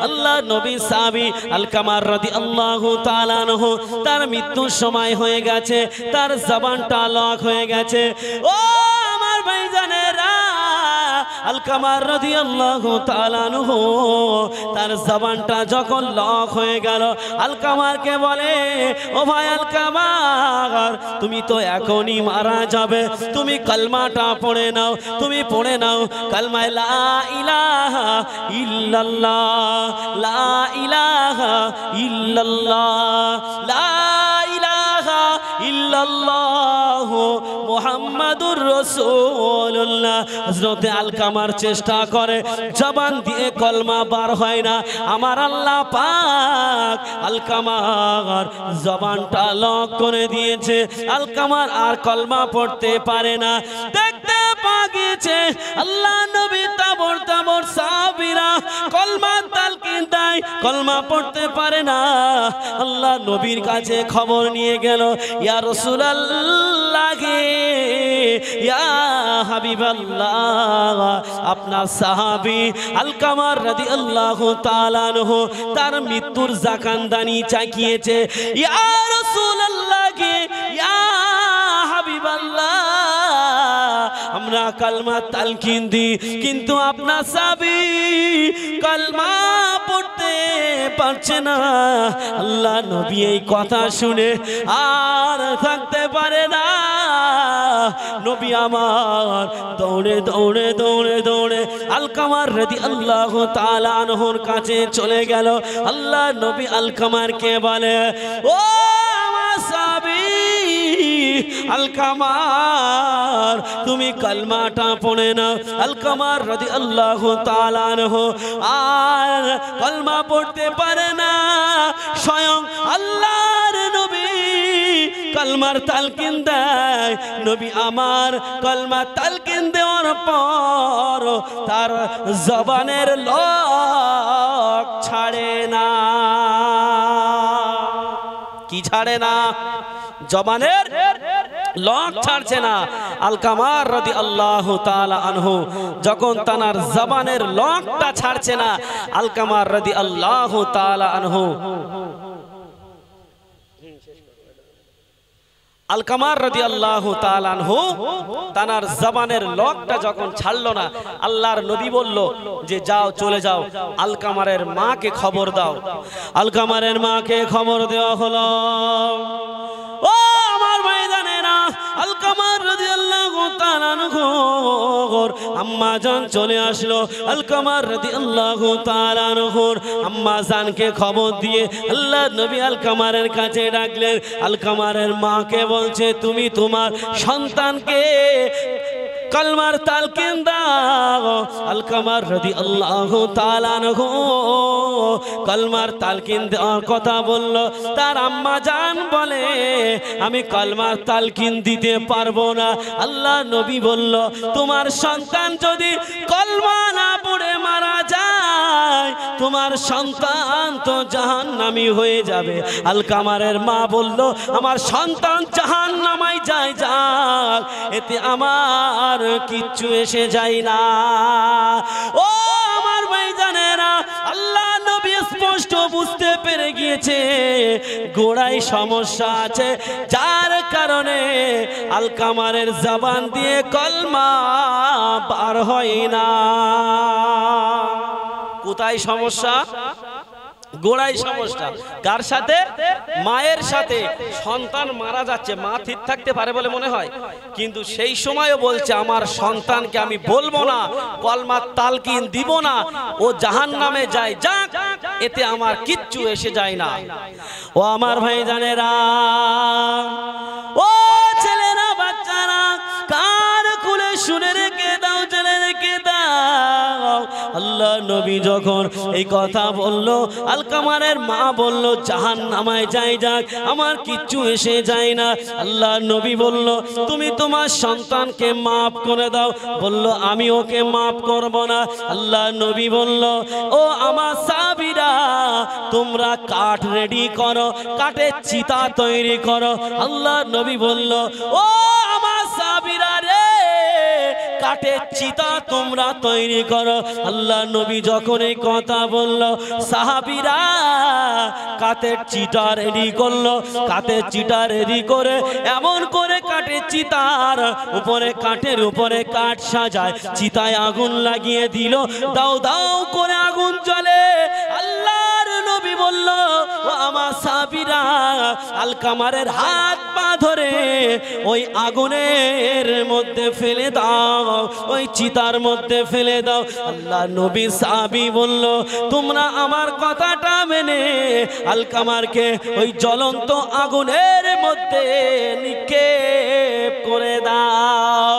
আল্লাহ নবী সাহাবী আলকামা রাদিয়াল্লাহু তাআলা আনহু তার মৃত্যুর সময় হয়ে গেছে, তার জবানটা লক হয়ে গেছে। ও আমার ভাইজানেরা, আলকামা রাদিয়াল্লাহু তাআলা আনহু তার জবানটা যখন লক হয়ে গেল, আলকামারকে বলে, ও ভাই আলকামার, তুমি তো এখনই মারা যাবে, তুমি কালমাটা পড়ে নাও, তুমি পড়ে নাও কালমা লা ইলাহা ইল্লাল্লাহ, লা ইলাহা ইল্লাল্লাহ, লা ইলাহা ইল্লাল্লাহ মুহাম্মাদুর রাসূলুল্লাহ। হযরত আলকামার চেষ্টা করে, জবান দিয়ে কলমা বার হয় না। আমার আল্লাহ পাক আলকামার জবানটা লক করে দিয়েছে, আলকামার আর কলমা পড়তে পারে না। দেখতে পাগিয়েছে আল্লাহ নবী তাবড় তাবড় সাহাবীরা কলমা তালকিন দেয়, কলমা পড়তে পারে না। আল্লাহ নবীর কাছে খবর নিয়ে গেল, ইয়া রাসূলুল্লাহ, ইয়া হাবিবাল্লাহ, আপনার সাহাবী আলকামা রাদিয়াল্লাহু তাআলা আনহু তার মৃত্যুর জাকানদানি চাকিয়েছে। ইয়া রাসূলুল্লাহ, ইয়া হাবিবাল্লাহ, আমরা কালমা তালকিন দিই, কিন্তু আপনার সাহাবী কালমা পড়তে পারছে না। আল্লাহ নবী এই কথা শুনে আর থাকতে পারে না। নবী আমার দৌড়ে দৌড়ে দৌড়ে দৌড়ে আলকামা রাদিয়াল্লাহু তাআলা আনহুর কাছে চলে গেল। আল্লাহ নবী আলকামারকে বলে, ও আমার সাহাবী আলকামার, তুমি কালমাটা পড়ে নাও। আলকামা রাদিয়াল্লাহু তাআলা আনহু আর কালমা পড়তে পারে না। স্বয়ং আল্লাহর নবী কালমার তালকিন দেয়। নবী আমার কালমা তালকিন দেওয়ার পর তার জবানের লক ছাড়ে না। কি ছাড়ে না? জবানের লক ছাড়ছে না। আলকামা রাদিয়াল্লাহু তাআলা আনহু যখন তার জবানের লকটা ছাড়ছে না, আলকামা রাদিয়াল্লাহু তাআলা আনহু আলকামা রাদিয়াল্লাহু তাআলা আনহু তার জবানের লকটা যখন ছাড়লো না, আল্লাহর নবী বলল যে যাও, চলে যাও, আলকামারের মাকে খবর দাও। আলকামারের মাকে খবর দেওয়া হলো। ও আমার ভাইজানেরা, আলকামা রাদিয়াল্লাহু তাআলা আনহুর আম্মা জান চলে আসলো। আলকামা রাদিয়াল্লাহু তাআলা আনহুর আম্মা জানকে খবর দিয়ে আল্লাহ নবী আলকামারের কাছে ডাকলেন। আলকামারের মাকে বলছে, তুমি তোমার সন্তানকে কালমার তালকিন দাও। আলকামা রাদিয়াল্লাহু তাআলা আনহু কালমার তালকিন দেওয়ার কথা বলল। তার আম্মা জান বলে, আমি কালমার তালকিন দিতে পারবো না। আল্লাহ নবী বলল, তোমার সন্তান যদি কালমা না পড়ে মারা যায়, তোমার সন্তান তো জাহান্নামী হয়ে যাবে। আলকামারের মা বলল, আমার সন্তান জাহান্নামায় যায় যাক, এতে আমার কিচ্ছু এসে যায় না। ও আমার ভাইজানেরা, আল্লাহ নবী স্পষ্ট বুঝতে পেরে গিয়েছে গোড়ায় সমস্যা আছে, যার কারণে আলকামারের জবান দিয়ে কলমা বার হয় না। কোথায় সমস্যা? গোড়ায় সমস্যা। কার সাথে? মায়ের সাথে। সন্তান মারা যাচ্ছে, মা ঠিক থাকতে পারে বলে মনে হয়, কিন্তু সেই সময়ও বলছে আমার সন্তানকে আমি বলবো না, কলমা তালকিন দিব না, ও জাহান্নামে যায় যাক, এতে আমার কিচ্ছু এসে যায় না। ও আমার ভাইজানেরা, ও ছেলেরা, বাচ্চারা, কার কুলে শুনে রেখে দাও, জেনে রেখে দাও। আল্লাহ নবী যখন এই কথা বলল, আলকামারের মা বলল জাহান্নামায় যাই যাক, আমার কিচ্ছু এসে যায় না। আল্লাহ নবী বলল, তুমি তোমার সন্তানকে মাফ করে দাও। বলল, আমি ওকে মাফ করব না। আল্লাহ নবী বলল, ও আমার সাহাবীরা, তোমরা কাঠ রেডি করো, কাঠের চিতা তৈরি করো। আল্লাহ নবী বলল, ও আমার সাহাবীরা রে, কাঠের চিতা তোমরা তৈরি করো। আল্লাহ নবী যখন এই কথা বলল, সাহাবীরা কাঠের চিতা রেডি করলো। কাঠের চিতা রেডি করে এমন করে কাঠের চিতার উপরে, কাঠের উপরে কাঠ সাজায়, চিতায় আগুন লাগিয়ে দিল। দাও দাও করে আগুন জ্বলে। আল্লাহর নবী বলল, ও আমার সাহাবীরা, আলকামারের হাত পা ধরে ওই আগুনের মধ্যে ফেলে দাও, ওই চিতার মধ্যে ফেলে দাও। আল্লাহ নবী সাহাবী বলল, তোমরা আমার কথাটা মেনে আলকামারকে ওই জ্বলন্ত আগুনের মধ্যে নিক্ষেপ করে দাও।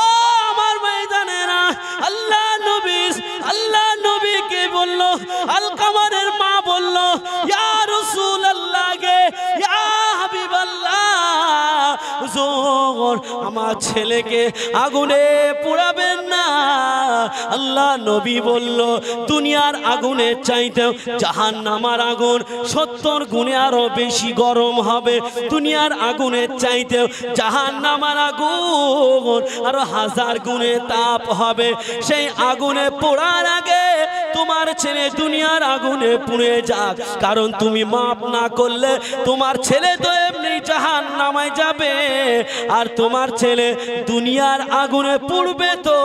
ও আমার ময়দানেরা, আল্লাহ নবীকে বলল, আলকামারের মা বলল, ইয়া রাসূলুল্লাহ গে, ইয়া হাবিবাল্লাহ, হুজুর আমার ছেলেকে আগুনে পোড়াবেন না। আল্লাহ নবী বলল, দুনিয়ার আগুনের চাইতেও জাহান্নামের আগুন 70 গুণে আরো বেশি গরম হবে। দুনিয়ার আগুনের চাইতেও জাহান্নামের আগুন আরো 1000 গুণে তাপ হবে। সেই আগুনে পোড়ার আগে তোমার ছেলে দুনিয়ার আগুনে পুড়ে যাক, কারণ তুমি মাপ না করলে তোমার ছেলে তো এমনি জাহান্নামে যাবে, আর তোমার ছেলে দুনিয়ার আগুনে পুড়বে তো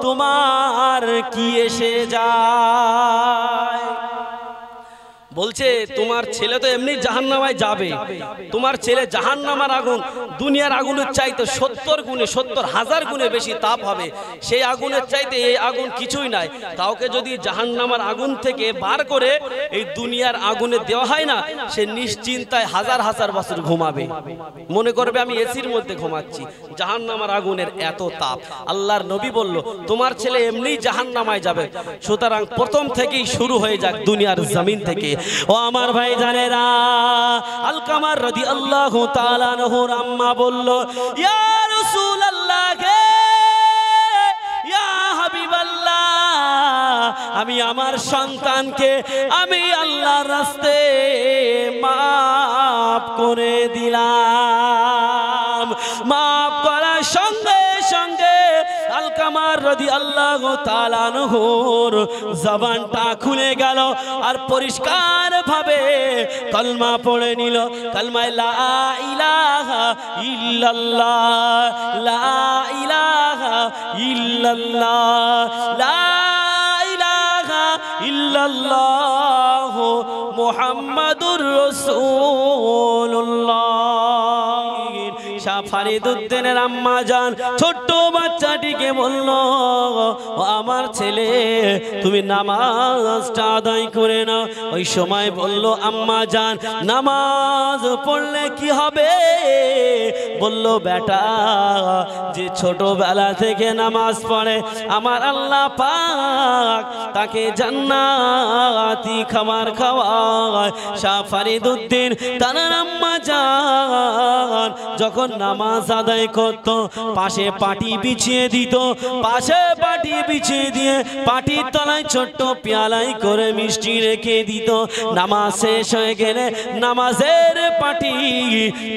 তোমার কি এসে যায়? বলছে তোমার ছেলে তো এমনি জাহান্নামায় যাবে, তোমার ছেলে জাহান্নামের আগুন দুনিয়ার আগুনের চাইতে 70 গুণে 70,000 গুণে বেশি তাপ হবে। সেই আগুনের চাইতে এই আগুন কিছুই নাই। কাউকে যদি জাহান্নামের আগুন থেকে বার করে এই দুনিয়ার আগুনে দেওয়া হয় না, সে নিশ্চিন্তায় 1000 বছর ঘুমাবে, মনে করবে আমি এসির মধ্যে ঘুমাচ্ছি। জাহান্নামের আগুনের এত তাপ। আল্লাহর নবী বলল, তোমার ছেলে এমনি জাহান্নামায় যাবে, সুতরাং প্রথম থেকেই শুরু হয়ে যাক দুনিয়ার জমিন থেকে। ও আমার ভাই জানেরা, আলকামার রাদিয়াল্লাহু তাআলা আনহুর আম্মা বলল, ইয়া রাসূলুল্লাহ গে, ইয়া হাবিবাল্লাহ, আমি আমার সন্তানকে আমি আল্লাহর রাস্তায় মাফ করে দিলাম। মাফ করার সঙ্গে সঙ্গে আলকামার রাদিয়াল্লাহু তাআলা আনহুর জবানটা খুলে গেল, আর পরিষ্কার ভাবে কলমা পড়ে নিল। কলমায় লা ইলাহা ইল্লাল্লাহ, লা ইলাহা ইল্লাল্লাহ, লা ইলাহা ইল্লাল্লাহ মুহাম্মাদুর রাসূলুল্লাহ। শাহ ফরিদউদ্দিনের আম্মা জান ছোট্ট বাচ্চাটিকে বলল, ও আমার ছেলে, তুমি নামাজটা আদায় করে নাও। ওই সময় বলল, আম্মা জান নামাজ পড়লে কি হবে? বলল, বেটা, যে ছোটবেলা থেকে নামাজ পড়ে আমার আল্লাহ পাক তাকে জান্নাতি খাবার খাওয়ায়। শাহ ফরিদউদ্দিন তার আম্মা জান যখন নামাজ আদায় করত, পাশে পাটি বিছিয়ে দিত, পাশে পাটি বিছিয়ে দিয়ে পাটির তলায় ছোট্ট পেয়ালাই করে মিষ্টি রেখে দিত। নামাজ শেষ হয়ে গেলে নামাজের পাটি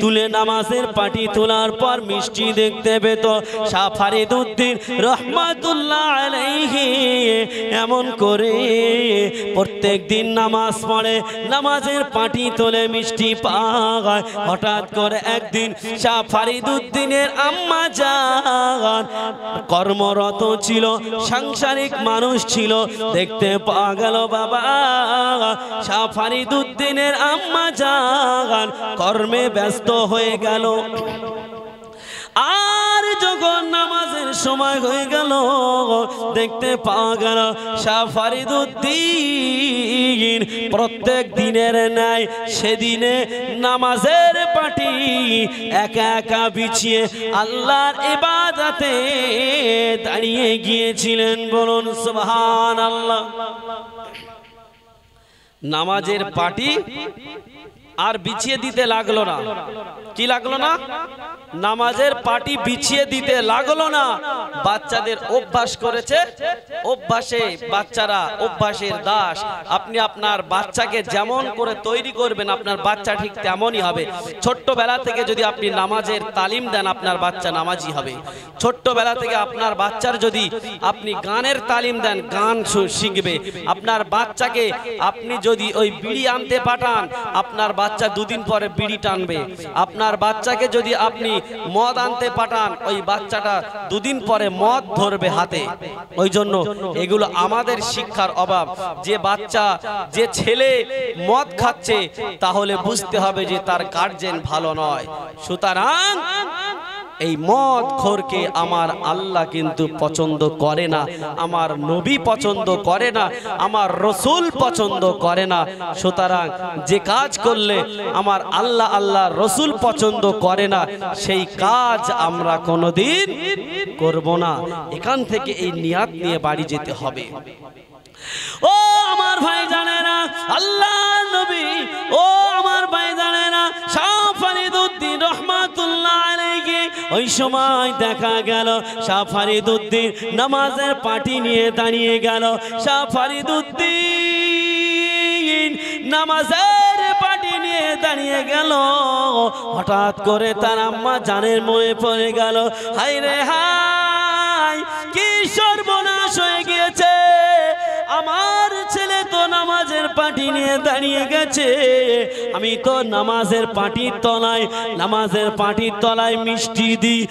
তুলে, নামাজের পাটি তোলার পর মিষ্টি দেখতে পেত। শাহ ফরিদউদ্দিন রহমাতুল্লাহ আলাইহি এমন করে প্রত্যেক দিন নামাজ পড়ে, নামাজের পাটি তোলে, মিষ্টি পায়। হঠাৎ করে একদিন শাহ ফরিদউদ্দিনের আম্মা জান কর্মরত ছিল, সাংসারিক মানুষ ছিল, দেখতে পাওয়া গেল বাবা শাহ ফরিদউদ্দিনের আম্মা জান কর্মে ব্যস্ত হয়ে গেল। আর যখন নামাজের সময় হয়ে গেল, দেখতে পাওয়া গেল শাহ ফরিদউদ্দিন প্রত্যেক দিনের ন্যায় সেদিনে নামাজের পাটি একা একা বিছিয়ে আল্লাহর ইবাদতে দাঁড়িয়ে গিয়েছিলেন। বলুন সুবহানাল্লাহ। নামাজের পাটি আর বিছিয়ে দিতে লাগলো না। কি লাগলো না? নামাজের পাটি বিছিয়ে দিতে লাগলো না। বাচ্চাদের অভ্যাস করেছে, অভ্যাসে বাচ্চারা অভ্যাসের দাস। আপনি আপনার বাচ্চাকে যেমন করে তৈরি করবেন আপনার বাচ্চা ঠিক তেমনই হবে। ছোট্টবেলা থেকে যদি আপনি নামাজের তালিম দেন আপনার বাচ্চা নামাজি হবে। ছোট্টবেলা থেকে আপনার বাচ্চার যদি আপনি গানের তালিম দেন গান শিখবে। আপনার বাচ্চাকে আপনি যদি ওই বিড়ি আনতে পাঠান আপনার বাচ্চা দুদিন পরে বিড়ি টানবে। আপনার বাচ্চাকে যদি আপনি মদ আনতে পাঠান ওই বাচ্চাটা দুদিন পরে মদ ধরবে হাতে। ওই জন্য এগুলো আমাদের শিক্ষার অভাব। যে বাচ্চা যে ছেলে মদ খাচ্ছে তাহলে বুঝতে হবে যে তার গার্জেন ভালো নয়। সুতরাং এই মদ খোরকে আমার আল্লাহ কিন্তু পছন্দ করে না, আমার নবী পছন্দ করে না, আমার রসুল পছন্দ করে না। সুতরাং যে কাজ করলে আমার আল্লাহ আল্লাহ রসুল পছন্দ করে না সেই কাজ আমরা কোনোদিন করব না। এখান থেকে এই নিয়াত নিয়ে বাড়ি যেতে হবে। ও আমার ভাই জানে না আল্লাহ নবী, ও আমার ভাই জানে না শাহ ফরিদউদ্দিন রহমাতুল্লাহ আলাইহি ওই সময় দেখা গেল শাহ ফরিদউদ্দিন নামাজের পাটি নিয়ে দাঁড়িয়ে গেল। শাহ ফরিদউদ্দিন নামাজের পাটি নিয়ে দাঁড়িয়ে গেল। হঠাৎ করে তার আম্মা জানের মনে পড়ে গেল, হায় রে হায় কি সর্বনাশ হয়ে গিয়েছে, আমার ছেলে তো নামাজের পাটি নিয়ে দাঁড়িয়ে গেছে। আমি তো নামাজের পাটির তলায় মিষ্টি দিই,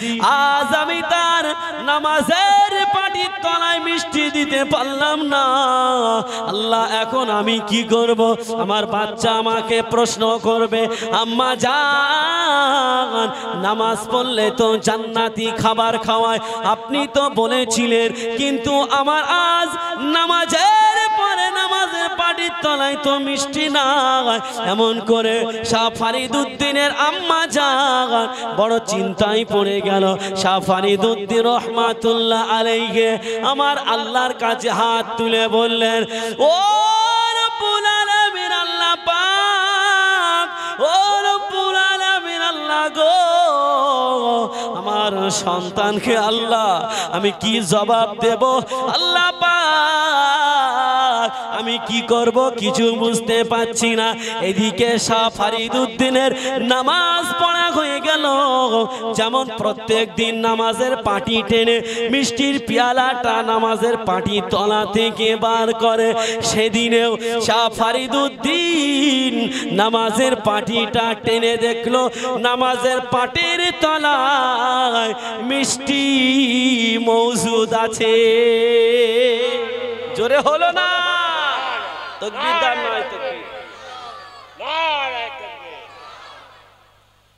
আজ আমি তার নামাজের পাটির তলায় মিষ্টি দিতে পারলাম না। আল্লাহ এখন আমি কি করব? আমার বাচ্চা আমাকে প্রশ্ন করবে, আম্মা জান নামাজ পড়লে তো জান্নাতি খাবার খাওয়ায় আপনি তো বলেছিলেন, কিন্তু আমার আজ নামাজের পরে নামাজের পাটির তলায় তো মিষ্টি নাই। এমন করে শাহ ফরিদউদ্দিনের আম্মা জান বড় চিন্তায় পড়ে গেল। শাহ ফরিদউদ্দিন রহমাতুল্লাহ আলাইহি আমার আল্লাহর কাছে হাত তুলে বললেন, ও রব্বুল আলামিন আল্লাহ পাক, ও রব্বুল আলামিন আল্লাহ গো, আমার সন্তানকে আল্লাহ আমি কি জবাব দেব? আল্লাহ পাক আমি কি করব কিছু বুঝতে পাচ্ছি না। এদিকে শাহ ফরিদউদ্দিনের নামাজ পড়া হয়ে গেল। যেমন প্রত্যেক দিন নামাজের পাটি টেনে মিষ্টির পেয়ালাটা নামাজের পাটির তলা থেকে বার করে, সেদিনেও শাহ ফরিদউদ্দিন নামাজের পাটিটা টেনে দেখলো নামাজের পাটির তলায় মিষ্টি মজুদ আছে। জোরে হলো না? তাকবীর দান নয়, তাকবীর।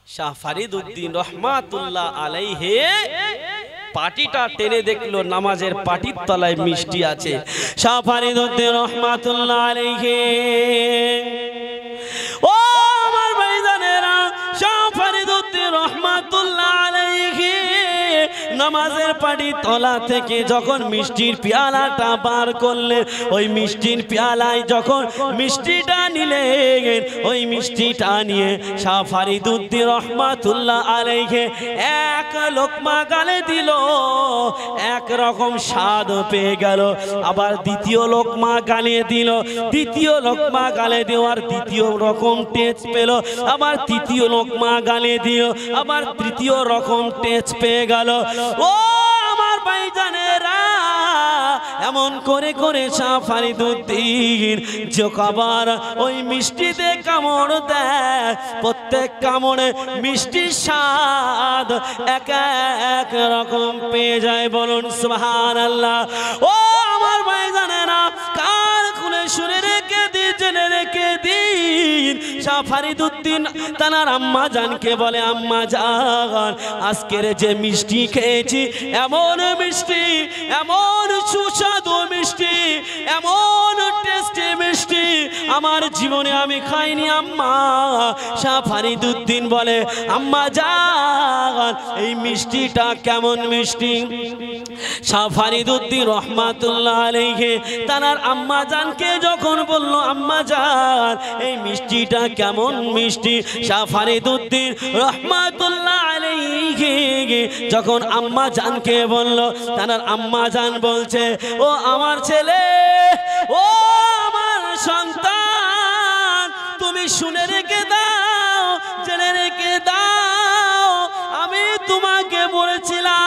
শাহ ফরিদউদ্দিন রহমাতুল্লাহ আলাইহি পাটিটা টেনে দেখলো নামাজের পাটির তলায় মিষ্টি আছে। শাহ ফরিদউদ্দিন রহমাতুল্লাহ আলাইহি ও আমার ভাইজানেরা, শাহ ফরিদউদ্দিন রহমাতুল্লাহ আলাইহি নামাজের পাটির তলা থেকে যখন মিষ্টির পেয়ালাটা বার করলেন, ওই মিষ্টির পেয়ালায় যখন মিষ্টিটা নিলেন, ওই মিষ্টিটা নিয়ে শাহ ফরিদউদ্দিন রহমাতুল্লাহ আলাইহি এক লোকমা গালে দিল, এক রকম স্বাদ পেয়ে গেল। আবার দ্বিতীয় লোকমা গালে দিল, দ্বিতীয় লোকমা গালে দেওয়ার দ্বিতীয় রকম টেস্ট পেল। আবার তৃতীয় লোকমা গালে দিল, আবার তৃতীয় রকম টেস্ট পেয়ে গেল। ও আমার ভাইজানেরা, এমন করে করে শাহ ফরিদউদ্দিন যখন ওই মিষ্টিতে কামড় দেয়, প্রত্যেক কামড়ে মিষ্টির স্বাদ এক এক রকম পেয়ে যায়। বলুন সুবহানাল্লাহ। ও আমার ভাইজানেরা, কার খুলে শুনে রেখে দিন, জেনে রেখে দিন। শাহ ফরিদউদ্দিন তার আম্মা জানকে বলে, আম্মা জান আজকের যে মিষ্টি খেয়েছি, এমন মিষ্টি, এমন সুস্বাদু মিষ্টি, এমন টেস্টি মিষ্টি আমার জীবনে আমি খাইনি আম্মা। শাহ ফরিদউদ্দিন বলে আম্মা জান এই মিষ্টিটা কেমন মিষ্টি। শাহ ফরিদউদ্দিন রহমাতুল্লাহ আলাইহি তার আম্মা জানকে যখন বলল আম্মা জান এই মিষ্টিটা কেমন মিষ্টি, শাহ ফরিদউদ্দিন রহমাতুল্লাহ আলাইহি যখন আম্মা জানকে বলল, তার আম্মা জান বলছে ও আমার ছেলে, ও আমার সন্তান, তুমি শুনে রেখে দাও, জেনে রেখে দাও, আমি তোমাকে বলেছিলাম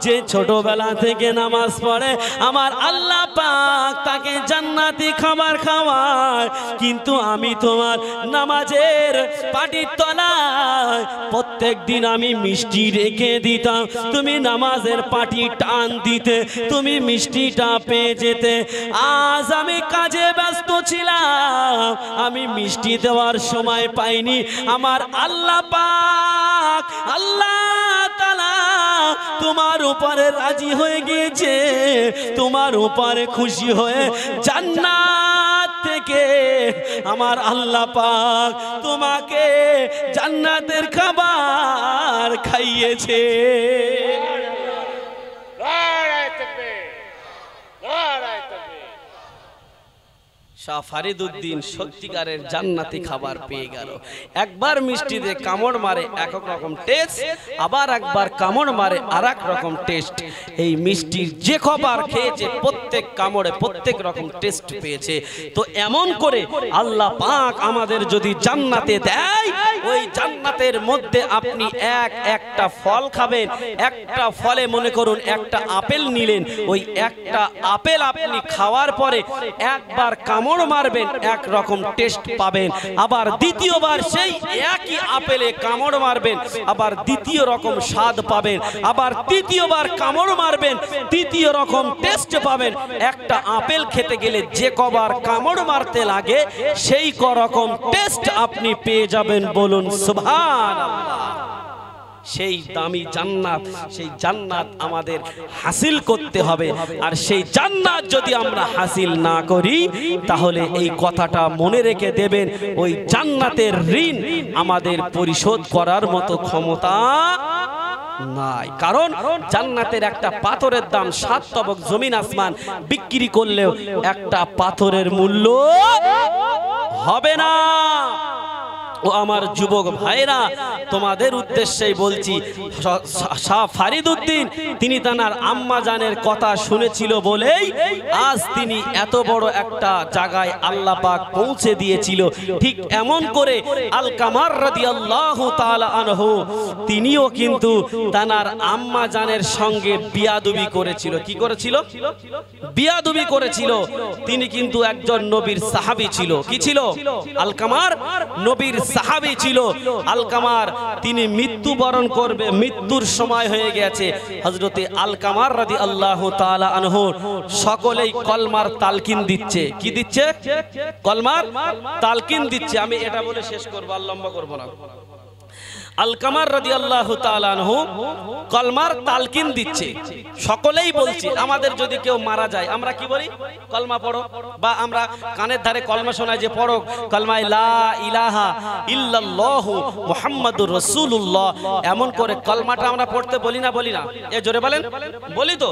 যে ছোটবেলা থেকে নামাজ পড়ে আমার আল্লাহ পাক তাকে জান্নাতি খাবার খাওয়ায়, কিন্তু আমি তোমার নামাজের পাটির তলায় প্রত্যেক দিন আমি মিষ্টি রেখে দিতাম, তুমি নামাজের পাটি টান দিতে, তুমি মিষ্টিটা পেয়ে যেতে। আজ আমি কাজে ব্যস্ত ছিলাম, আমি মিষ্টি দেওয়ার সময় পাইনি, আমার আল্লাহ পাক আল্লাহ তাআলা তোমার উপরে রাজি হয়ে গিয়েছে, তোমার উপরে খুশি হয়ে জান্নাত থেকে আমার আল্লাহ পাক তোমাকে জান্নাতের খাবার খাইয়েছে। শাহ ফরিদউদ্দিন সত্যিকারের জান্নাতি খাবার পেয়ে গেল। একবার মিষ্টিতে কামড় মারে এক রকম টেস্ট, আবার একবার কামড় মারে আর এক রকম টেস্ট। এই মিষ্টির যে খাবার খেয়েছে প্রত্যেক কামড়ে প্রত্যেক রকম টেস্ট পেয়েছে। তো এমন করে আল্লাহ পাক আমাদের যদি জান্নাতে দেয়, ওই জান্নাতের মধ্যে আপনি একটা ফল খাবেন, একটা ফলে মনে করুন একটা আপেল নিলেন, ওই একটা আপেল আপনি খাওয়ার পরে একবার কামড় মারবেন এক রকম টেস্ট পাবেন, আবার দ্বিতীয়বার সেই একই আপেলে কামড় মারবেন আবার দ্বিতীয় রকম স্বাদ পাবেন, আবার তৃতীয়বার কামড় মারবেন তৃতীয় রকম টেস্ট পাবেন। একটা আপেল খেতে গেলে যে কবার কামড় মারতে লাগে সেই রকম টেস্ট আপনি পেয়ে যাবেন, বলুন সুবহানাল্লাহ। সেই দামি জান্নাত, সেই জান্নাত আমাদের হাসিল করতে হবে। আর সেই জান্নাত যদি আমরা হাসিল না করি তাহলে এই কথাটা মনে রেখে দেবেন, ওই জান্নাতের ঋণ আমাদের পরিশোধ করার মতো ক্ষমতা নাই। কারণ জান্নাতের একটা পাথরের দাম 7 তবক জমিন আসমান বিক্রি করলেও একটা পাথরের মূল্য হবে না। ও আমার যুবক ভাইরা, তোমাদের উদ্দেশ্যেই বলছি, শাহ ফরিদউদ্দিন তিনি তার আম্মা জানের কথা শুনেছিল বলেই আজ তিনি এত বড় একটা জায়গায় আল্লাহ পাক পৌঁছে দিয়েছিল। ঠিক এমন করে আলকামার রাদিয়াল্লাহু তাআলা আনহু তিনিও কিন্তু তার আম্মা জানের সঙ্গে বিয়াদবি করেছিল। কি করেছিল? বিয়াদবি করেছিল। তিনি কিন্তু একজন নবীর সাহাবী ছিল। কি ছিল? আলকামার নবীর সাহাবী ছিল। আলকামার তিনি মৃত্যুবরণ করবে, মৃত্যুর সময় হয়ে গেছে। হযরতে আলকামার রাদিয়াল্লাহু তাআলা আনহু সকলেই কলমার তালকিন দিচ্ছে। কি দিচ্ছে? কলমার তালকিন দিচ্ছে। আমি এটা বলে শেষ করব, আর লম্বা করব না। আলকামার রাদিয়াল্লাহু তাআলা আনহু কলমার তালকিন দিচ্ছে, সকলেই বলছে আমাদের যদি কেউ মারা যায় আমরা কি বলি? কলমা পড়ো, বা আমরা কানের ধারে কলমা শোনাই যে পড়ো কলমায় লা ইলাহা ইল্লাল্লাহু মুহাম্মাদুর রাসূলুল্লাহ, এমন করে কলমাটা আমরা পড়তে বলি না? বলি না? এ জোরে বলেন, বলি তো?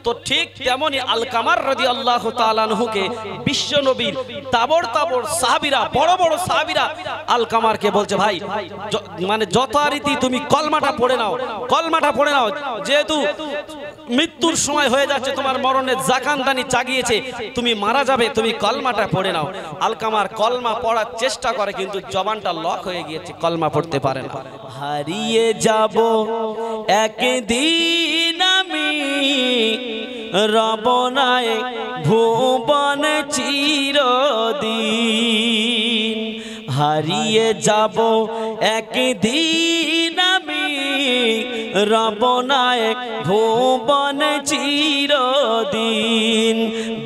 তো ঠিক তেমনি আলকামার রাদিয়াল্লাহু তাআলা আনহুকে বিশ্ব নবীর তাবর তাবর সাহাবীরা, বড় বড় সাহাবীরা আলকামারকে বলছে ভাই মানে যথারীতি তুমি কলমাটা পড়ে নাও, কলমাটা পড়ে নাও, যেহেতু মৃত্যুর সময় হয়ে যাচ্ছে, তোমার মরণের জাকানদানি চাগিয়েছে, তুমি মারা যাবে, তুমি কলমাটা পড়ে নাও। আলকামার কলমা পড়ার চেষ্টা করে কিন্তু জবানটা লক হয়ে গিয়েছে, কলমা পড়তে পারে না। হারিয়ে যাব একদিন আমি রবনায় ভুবন চিরদিন, হারিয়ে যাব একদিন আমি রবনায় ভুবন চিরদিন,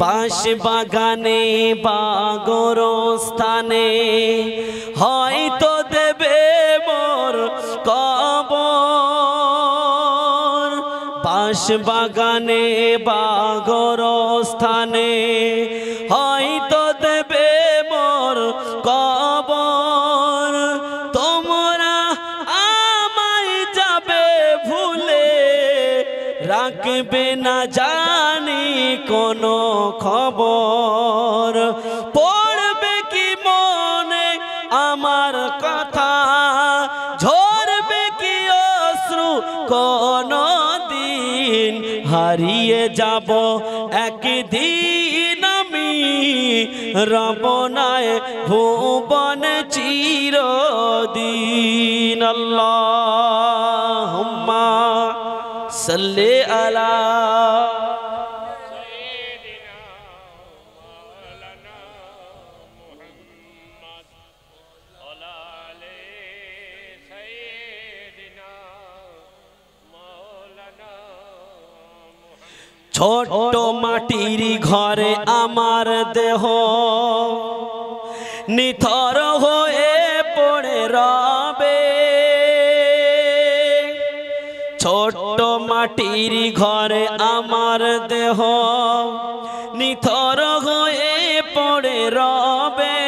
বাঁশ বাগানে বা গোরস্থানে হয়তো দেবে মোর কবর, বাঁশ বাগানে বা গোরস্থানে হয়তো দেবে হারিয়ে যাব একদিন আমি রবনায় ভুবন চিরদিন আল্লাহুম্মা সাল্লি আলা ছোট মাটির ঘরে আমার দেহ নিথর হয়ে পড়ে রবে ছোট মাটির ঘরে আমার দেহ নিথর হয়ে পড়ে রবে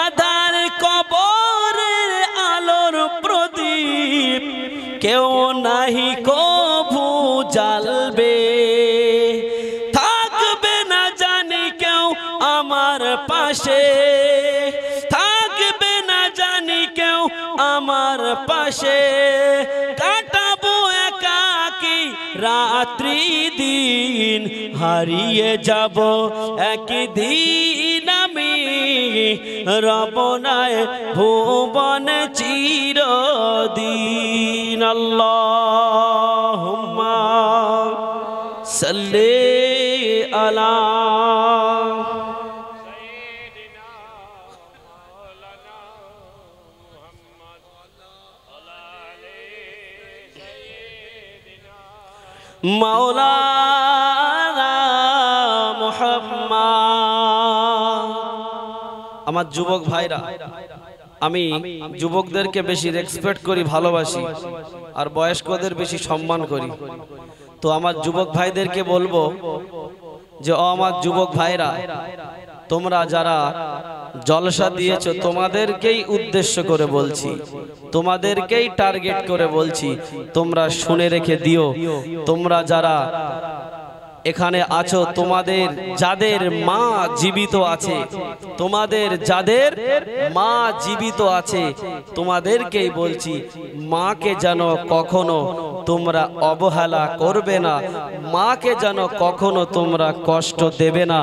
আধার কবরের আলোর প্রদীপ কেউ নাহি কভু জ্বালবে থাকবে না জানি কেউ আমার পাশে থাকবে না জানি কেউ আমার পাশে কাটাবো একাকী রাত্রি দিন হারিয়ে যাব একদিন আমি রবনায় ভুবন চিরদিন আল্লাহুম্মা সাল্লি আলা মাওলানা মুহাম্মদ। আমার যুবক ভাইরা, আমি যুবকদেরকে বেশি রেসপেক্ট করি, ভালোবাসি, আর বয়স্কদের বেশি সম্মান করি। তো আমার যুবক ভাইদেরকে বলবো যে আমার যুবক ভাইরা, তোমরা যারা জলসা দিয়েছো তোমাদেরকেই উদ্দেশ্য করে বলছি, তোমাদেরকেই টার্গেট করে বলছি, তোমরা শুনে রেখে দিও। তোমরা যারা এখানে আছো, তোমাদের যাদের মা জীবিত আছে, তোমাদের যাদের মা জীবিত আছে, তোমাদেরকেই বলছি, মাকে যেন কখনো তোমরা অবহেলা করবে না, মাকে যেন কখনো তোমরা কষ্ট দেবে না।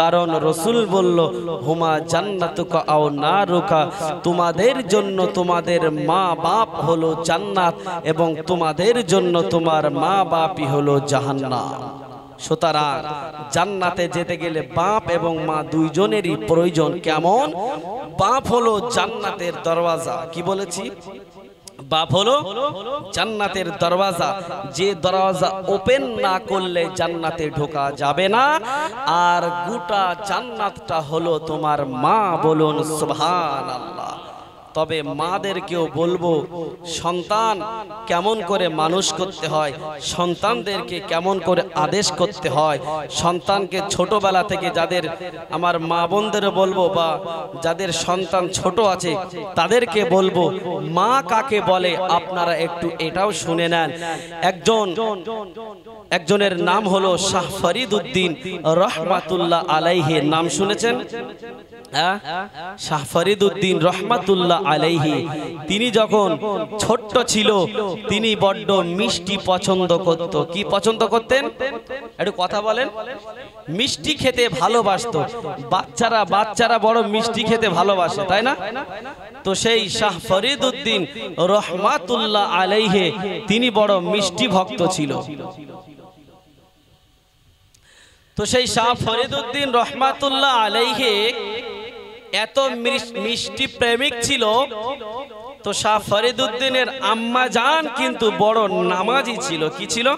কারণ রসুল বলল, হুমা জান্নাতুকা আও নারুকা, তোমাদের জন্য তোমাদের মা বাপ হলো জান্নাত এবং তোমাদের জন্য তোমার মা বাপই হলো জাহান্নাম। সুতরাং জান্নাতে যেতে গেলে বাপ এবং মা দুইজনেরই প্রয়োজন। কেমন? বাপ হলো জান্নাতের দরওয়াজা। কি বলেছি? বাপ হলো জান্নাতের দরওয়াজা, যে দরওয়াজা ওপেন না করলে জান্নাতে ঢোকা যাবে না। আর গোটা জান্নাতটা হলো তোমার মা। বলুন সুবহানাল্লাহ। তবে মাদেরকেও বলবো, সন্তান কেমন করে মানুষ করতে হয়, সন্তানদেরকে কেমন করে আদেশ করতে হয়, সন্তানকে ছোটবেলা থেকে যাদের আমার মা বোনদের বলবো বা যাদের সন্তান ছোট আছে তাদেরকে বলবো, মা কাকে বলে আপনারা একটু এটাও শুনে নেন। একজনের নাম হলো শাহ ফরিদউদ্দিন রহমাতুল্লাহ আলাইহি। নাম শুনেছেন? শাহ ফরিদউদ্দিন রহমাতুল্লাহ আলাইহি। তিনি যখন ছোট্ট ছিল তিনি বড্ড মিষ্টি পছন্দ করত। কি পছন্দ করতেন? একটু কথা বলেন। মিষ্টি খেতে ভালোবাসতো। বাচ্চারা বড় মিষ্টি খেতে ভালোবাসে, তাই না? তো সেই শাহ ফরিদউদ্দিন রহমাতুল্লাহ আলাইহি তিনি বড় মিষ্টি ভক্ত ছিল। তো সেই শাহ ফরিদউদ্দিন রহমাতুল্লাহ আলাইহি এত মিষ্টি প্রেমিক ছিল। তো শাহ ফরিদউদ্দিনের আম্মা জান কিন্তু বড় নামাজি ছিল। কি ছিল?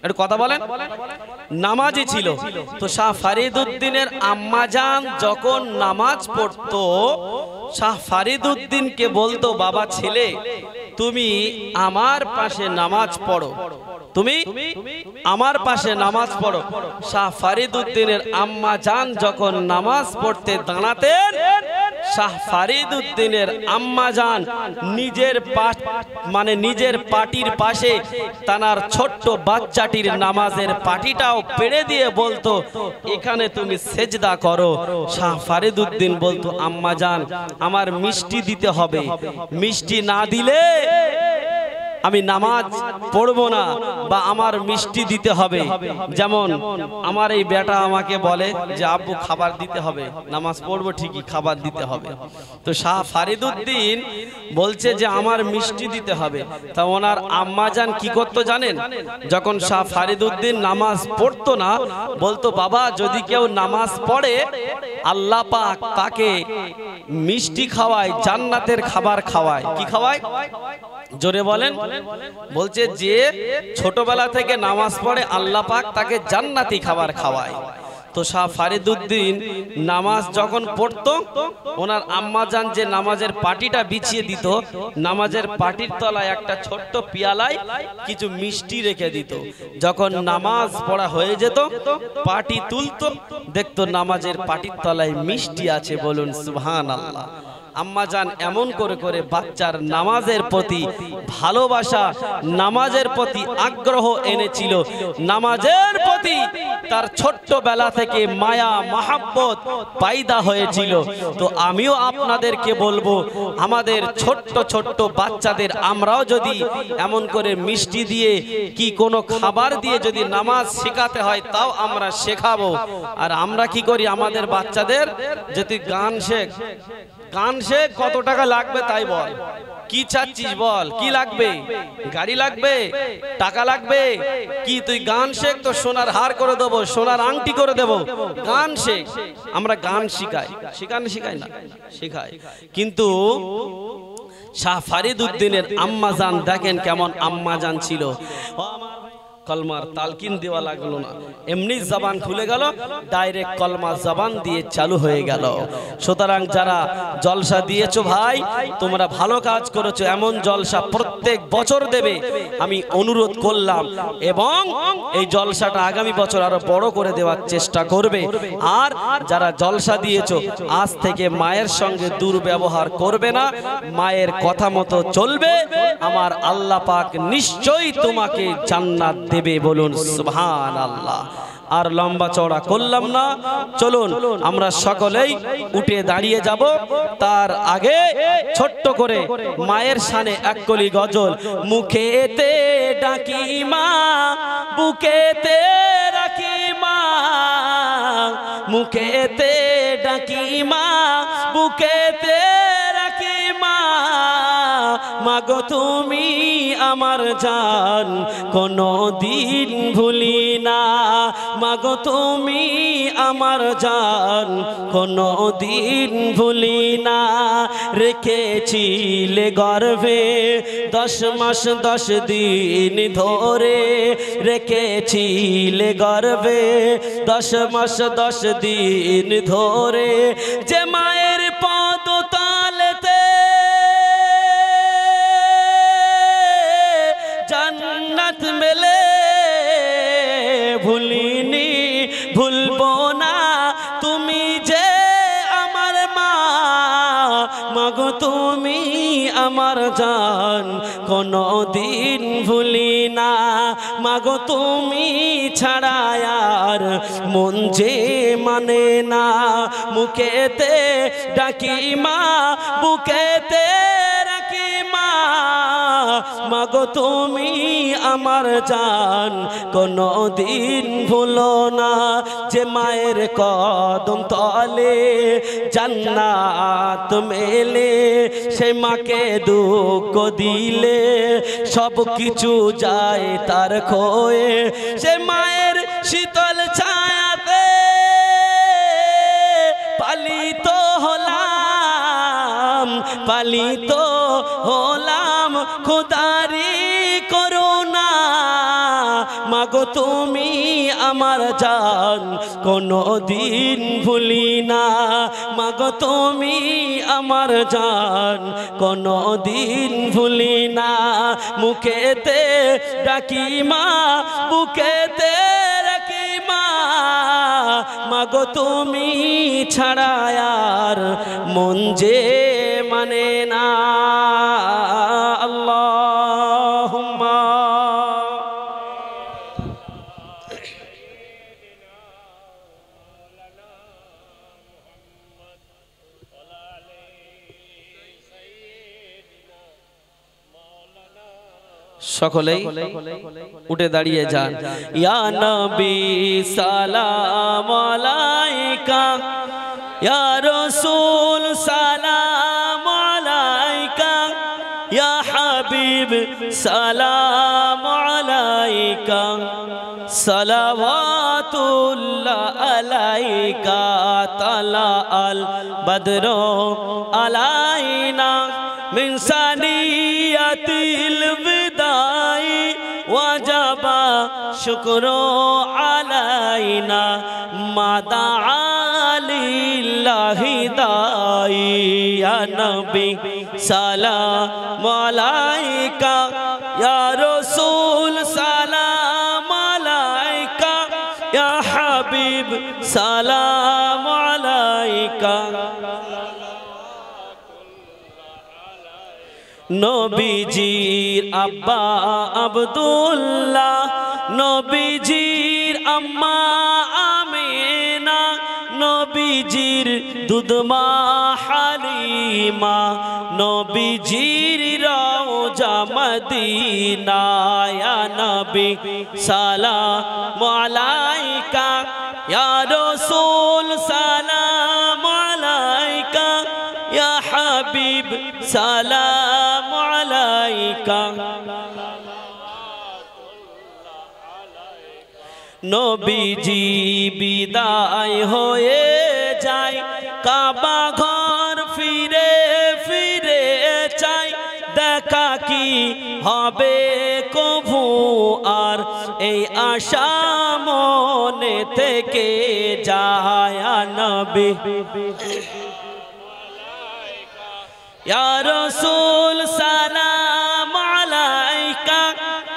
একটু কথা বলেন। নামাজি ছিল। তো শাহ ফরিদউদ্দিনের আম্মা জান যখন নামাজ পড়তো, শাহ ফরিদউদ্দিনকে বলতো, বাবা ছেলে তুমি আমার পাশে নামাজ পড়ো, তুমি আমার পাশে নামাজ পড়ো। শাহ ফরিদউদ্দিনের আম্মা জান যখন নামাজ পড়তে দাঁড়াতেন, শাহ ফরিদউদ্দিনের আম্মা জান নিজের পাটির পাশে তার ছোট্ট বাচ্চাটির নামাজের পাটিটাও পেড়ে দিয়ে বলতো, এখানে তুমি সেজদা করো। শাহ ফরিদউদ্দিন বলতো, আম্মা জান আমার মিষ্টি দিতে হবে, মিষ্টি না দিলে আমি নামাজ পড়বো না বা আমার মিষ্টি দিতে হবে। যেমন আমার এই বেটা আমাকে বলে যে আব্বু খাবার দিতে হবে, নামাজ পড়বো ঠিকই, খাবার দিতে হবে। তো শাহ ফরিদউদ্দিন বলছে যে আমার মিষ্টি দিতে হবে। তা ওনার আম্মাজান কি করতো জানেন? যখন শাহ ফরিদউদ্দিন নামাজ পড়তো না, বলতো বাবা যদি কেউ নামাজ পড়ে আল্লাহ পাক তাকে মিষ্টি খাওয়ায়, জান্নাতের খাবার খাওয়ায়। কি খাওয়ায়? জোরে বলেন। বলছে যে ছোটবেলা থেকে নামাজ পড়ে আল্লাহ পাক তাকে জান্নাতি খাবার খাওয়ায়। তো শাহ ফরিদউদ্দিন নামাজ যখন পড়তো, ওনার আম্মাজান যে নামাজের পাটিটা বিছিয়ে দিত, নামাজের পাটির তলায় একটা ছোট্ট পিয়ালায় কিছু মিষ্টি রেখে দিত। যখন নামাজ পড়া হয়ে যেত, পাটি তুলতো, দেখতো নামাজের পাটির তলায় মিষ্টি আছে। বলুন সুবহানাল্লাহ। আম্মাজান এমন করে করে বাচ্চার নামাজের প্রতি ভালোবাসা, নামাজের প্রতি আগ্রহ এনেছিল। নামাজের প্রতি তার ছোট্টবেলা থেকে মায়া মহাব্বত পয়দা হয়েছিল। তো আমিও আপনাদেরকে বলবো, আমাদের ছোট্ট ছোট্ট বাচ্চাদের আমরাও যদি এমন করে মিষ্টি দিয়ে কি কোনো খাবার দিয়ে যদি নামাজ শেখাতে হয়, তাও আমরা শেখাবো। আর আমরা কি করি আমাদের বাচ্চাদের, যদি গান শেখ, গান শেখ, কত টাকা লাগবে তাই বল, কি চাচ্ছিস বল, কি লাগবে, গাড়ি লাগবে, টাকা লাগবে, কি তুই গান শেখ তো সোনার হার করে দেবো, সোনার আংটি করে দেবো, গান শেখ। আমরা গান শিখাই, শিখাই না, শিখাই। কিন্তু শাহ ফরিদউদ্দিনের আম্মাজান দেখেন কেমন আম্মাজান ছিল। কলমার তালকিন দেওয়া লাগলো না, এমনি জবান খুলে গেল, ডাইরেক্ট কলমা জবান দিয়ে চালু হয়ে গেল। সুতরাং যারা জলসা দিয়েছো ভাই, তোমরা ভালো কাজ করেছো। এমন জলসা প্রত্যেক বছর দেবে আমি অনুরোধ করলাম, এবং এই জলসাটা আগামী বছর আরো বড় করে দেওয়ার চেষ্টা করবে। আর যারা জলসা দিয়েছো, আজ থেকে মায়ের সঙ্গে দুর্ব্যবহার করবে না, মায়ের কথা মতো চলবে, আমার আল্লাহ পাক নিশ্চয়ই তোমাকে জান্নাত দেবে। বলুন সুবহানাল্লাহ। আর লম্বা চওড়া করলাম না, চলুন আমরা সকলেই উঠে দাঁড়িয়ে যাব। তার আগে ছোট্ট করে মায়ের শানে এক কলি গজল। মুখেতে ডাকি মা, বুকেতে রাখি মা, মুখেতে ডাকি মা, বুকেতে রাখি মা, মাগো তুমি আমার জান, কোনো দিন ভুলি না, মাগো তুমি আমার জান, কোনো দিন ভুলি না। রেখেছিলে গর্ভে 10 মাস 10 দিন ধরে, রেখেছিলে গর্ভে 10 মাস 10 দিন ধরে, যে মায়ের পদ তলেতে জান্নাত মেলে, ভুলিনি ভুলবো না, তুমি যে আমার মা, মাগো তুমি আমার জান, কোনো দিন ভুলি না, মাগো তুমি ছাড়া আর মন যে মানে না। মুখেতে ডাকি মা, বুকেতে রাখি মা, মাগো তুমি আমার জান, কোনো দিন ভুলো না। যে মায়ের কদম তলে জান্নাত মেলে, সে মাকে দুঃখ দিলে সব কিছু যায় তার খোয়ে। সে মায়ের শীতল ছায়াতে পালিত হলাম, পালিত হলাম খোদারি করুণা, মাগো তুমি আমার জান, কোনো দিন ভুলি না, মাগো তুমি আমার জান, কোনো দিন ভুলি না। মুখেতে ডাকি মা, বুকেতে রাখি মা, মাগো তুমি ছাড়া আর মন যে মানে না। আল্লাহুম্মা সকলেই উঠে দাঁড়িয়ে যান। ইয়া নবী সালাম আলাইকা, ইয়া রাসূল সালাম আলাইকা, ইয়া হাবিব সালাম আলাইকা, সালাওয়াতুল্লাহ আলাইকা, তালা আল বদরু আলাইনা মিন সানিয়াতিল বিদাই ওয়াজাবা শুকরু আলাইনা মাদা লিল্লাহি দাই। ইয়া নবী সালাম আলাইকা, ইয়া রাসূল সালাম আলাইকা, ইয়া হাবিব সালাম আলাইকা। নবীজির আব্বা আব্দুল্লাহ, নবীজির আম্মা আমিনা, নবীজির দুধমা হালিমা, নবীজির রওজা মদিনা। ইয়া নবী সালাম আলাইকা, ইয়া রাসূল সালাম আলাইকা, ইয়া হাবিব সালাম আলাইকা। নবীজি বিদায় হয়ে যায়, কাবা ঘর ফিরে ফিরে চাই, দেখা কি হবে কভু আর এই আশা মনে থেকে যায়। নবী ইয়া রাসূল সালাম আলাইকা,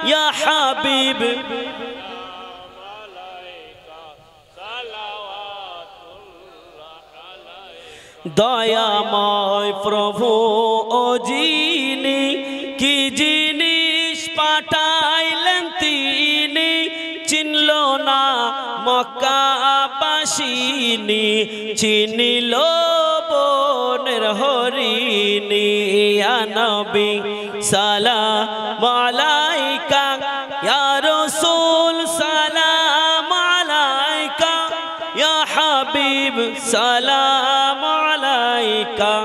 ইয়া হাবিব দয়াময় প্রভু ও যিনি, কি জিনিস পাঠাইলেন তিনি, চিনল না মক্কাবাসিনী, চিনিল বনের হরিণী। ইয়া নবী সালাম আলাইকা, ইয়া রাসূল সালাম আলাইকা, ইয়া হাবিব সালাম আলাইকা।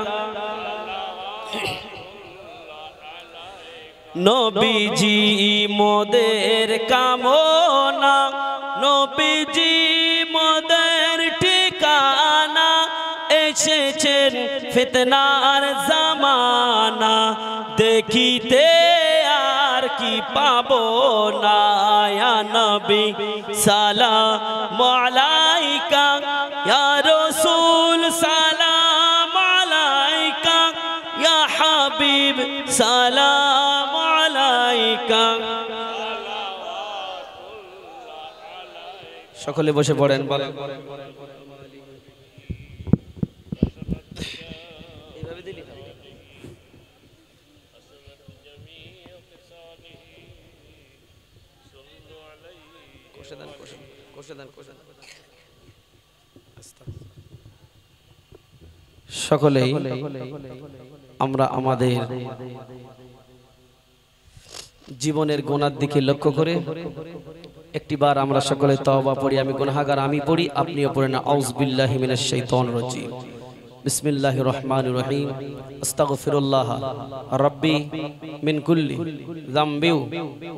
নবীজি মোদের কামনা, নবীজি মোদের ঠিকানা, এসেছেন ফিতনার জামানা, দেখিতে আর কি পাবো না। ইয়া নবী সালাম আলাইকা, ইয়া রাসূল সালাম আলাইকা, ইয়া হাবিব সালাম আলাইকা। সকলে বসে পড়েন। বলেন সকলেই আমরা আমাদের জীবনের গুনার দিকে লক্ষ্য করে একটিবার আমরা সকলে তওবা পড়ি। আমি গুনাহগার, আমি পড়ি, আপনিও পড়েন। আউযু বিল্লাহি মিনাশ শাইতানির রাজীম। বিসমিল্লাহির রহমানির রহিম। আস্তাগফিরুল্লাহ রাব্বি মিন কুল্লি যামবি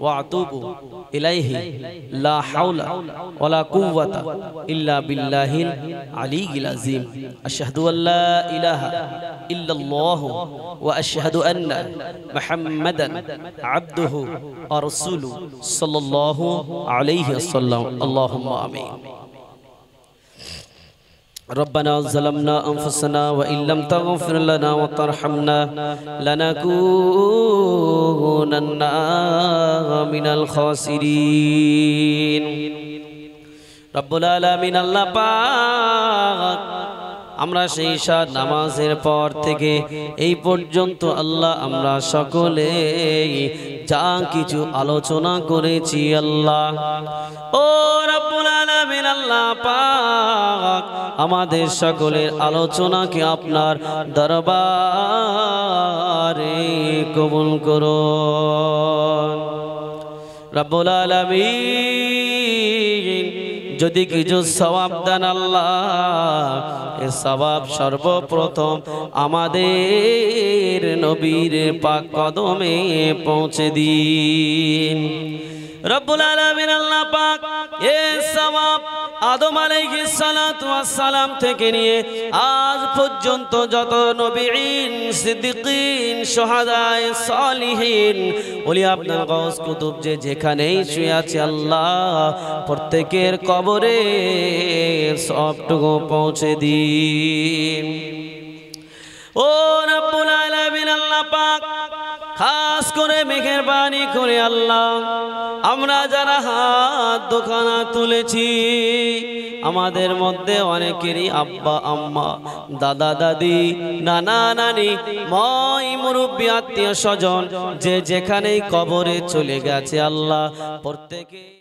ওয়া আতুবু ইলাইহি লা হাওলা ওয়ালা কুওয়াতা ইল্লা বিল্লাহিল আলিয়্যিল আযীম। আশহাদু আল্লা ইলাহা ইল্লাল্লাহু ওয়া আশহাদু আন্না মুহাম্মাদান আবদুহু ওয়া রাসূলুহু সাল্লাল্লাহু আলাইহি ওয়াসাল্লাম। আল্লাহুম্মা আমিন। ربنا ظلمنا أنفسنا وإن لم تغفر لنا وترحمنا لنكونن من الخاسرين। رب العالمين আল্লাহ পাক, আমরা সেই সাত নামাজের পর থেকে এই পর্যন্ত আল্লাহ আমরা সকলে যা কিছু আলোচনা করেছি আল্লাহ, ও রব্বুল আলামিন আল্লাহ পাক, আমাদের সকলের আলোচনাকে আপনার দরবারে কবুল করুন। রব্বুল আলামিন যদি কিছু সওয়াব দেন আল্লাহ, এই সওয়াব সর্বপ্রথম আমাদের নবীর পাক কদমে পৌঁছে দিন। রব্বুল আলামিন আল্লাহ পাক এই সওয়াব আদম আলাইহিস সালাতু ওয়াস সালাম থেকে নিয়ে আজ পর্যন্ত যত নবীন, সিদ্দিকিন, শুহাদায়ে সালিহিন, ওলিয়া আপনার গাউস কুতুব যে যেখানেই শুয়ে আছে আল্লাহ প্রত্যেকের কবরে সবটুকু পৌঁছে দিন। ও রব্বুল আলামিন আল্লাহ পাক খাস করে মেহেরবানি করে আল্লাহ আমরা যারা হাত দোকানা তুলেছি আমাদের মধ্যে অনেকেরই আব্বা আম্মা, দাদা দাদি, নানা নানি, মই মুরব্বি, আত্মীয় স্বজন যে যেখানেই কবরে চলে গেছে আল্লাহ প্রত্যেকে